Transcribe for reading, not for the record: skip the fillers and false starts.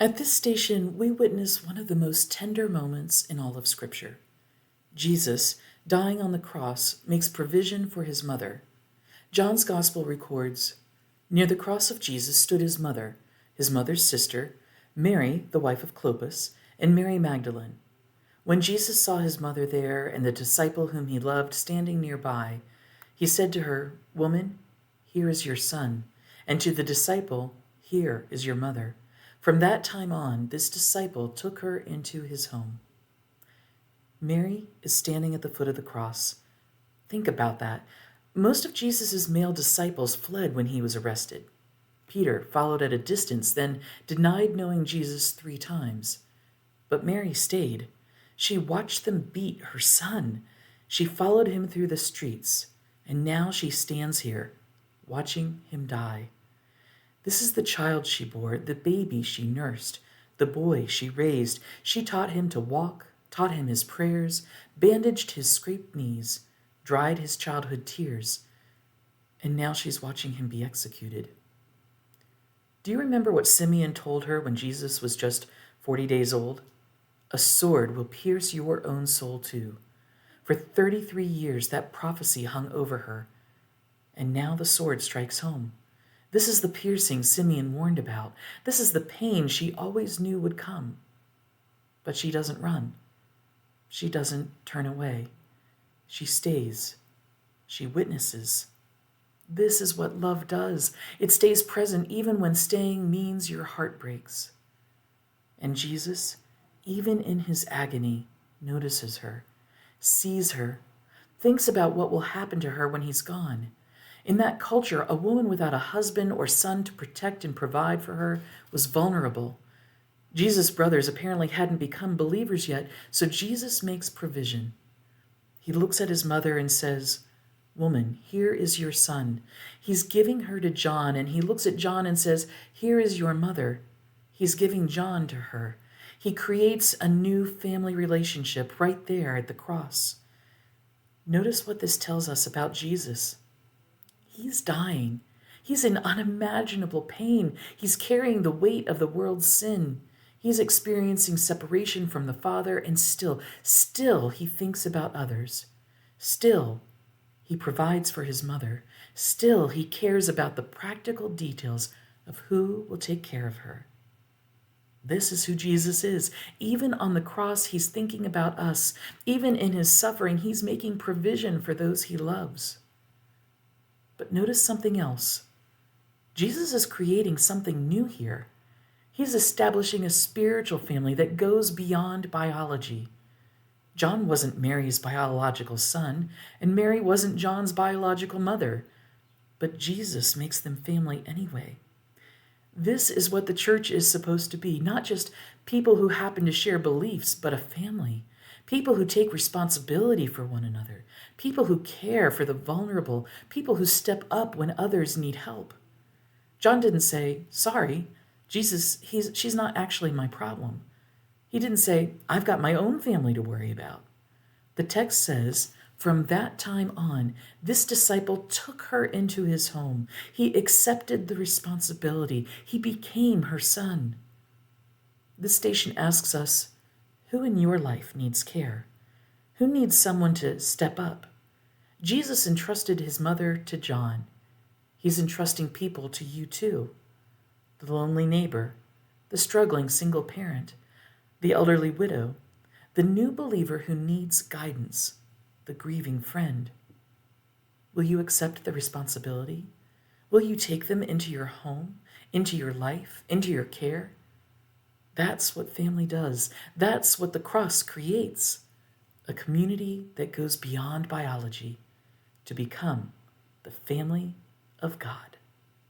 At this station, we witness one of the most tender moments in all of Scripture. Jesus, dying on the cross, makes provision for his mother. John's Gospel records, "Near the cross of Jesus stood his mother's sister, Mary, the wife of Clopas, and Mary Magdalene. When Jesus saw his mother there and the disciple whom he loved standing nearby, he said to her, 'Woman, here is your son,' and to the disciple, 'Here is your mother.' From that time on, this disciple took her into his home." Mary is standing at the foot of the cross. Think about that. Most of Jesus' male disciples fled when he was arrested. Peter followed at a distance, then denied knowing Jesus 3 times. But Mary stayed. She watched them beat her son. She followed him through the streets, and now she stands here, watching him die. This is the child she bore, the baby she nursed, the boy she raised. She taught him to walk, taught him his prayers, bandaged his scraped knees, dried his childhood tears, and now she's watching him be executed. Do you remember what Simeon told her when Jesus was just 40 days old? "A sword will pierce your own soul too." For 33 years that prophecy hung over her, and now the sword strikes home. This is the piercing Simeon warned about. This is the pain she always knew would come. But she doesn't run. She doesn't turn away. She stays. She witnesses. This is what love does. It stays present even when staying means your heart breaks. And Jesus, even in his agony, notices her, sees her, thinks about what will happen to her when he's gone. In that culture, a woman without a husband or son to protect and provide for her was vulnerable. Jesus' brothers apparently hadn't become believers yet, so Jesus makes provision. He looks at his mother and says, "Woman, here is your son." He's giving her to John, and he looks at John and says, "Here is your mother." He's giving John to her. He creates a new family relationship right there at the cross. Notice what this tells us about Jesus. He's dying. He's in unimaginable pain. He's carrying the weight of the world's sin. He's experiencing separation from the Father, and still he thinks about others. Still, he provides for his mother. Still, he cares about the practical details of who will take care of her. This is who Jesus is. Even on the cross, he's thinking about us. Even in his suffering, he's making provision for those he loves. But notice something else. Jesus is creating something new here. He's establishing a spiritual family that goes beyond biology. John wasn't Mary's biological son, and Mary wasn't John's biological mother. But Jesus makes them family anyway. This is what the church is supposed to be, not just people who happen to share beliefs, but a family. People who take responsibility for one another. People who care for the vulnerable. People who step up when others need help. John didn't say, "Sorry, Jesus, she's not actually my problem." He didn't say, "I've got my own family to worry about." The text says, from that time on, this disciple took her into his home. He accepted the responsibility. He became her son. This station asks us, who in your life needs care? Who needs someone to step up? Jesus entrusted his mother to John. He's entrusting people to you too. The lonely neighbor, the struggling single parent, the elderly widow, the new believer who needs guidance, the grieving friend. Will you accept the responsibility? Will you take them into your home, into your life, into your care? That's what family does. That's what the cross creates. A community that goes beyond biology to become the family of God.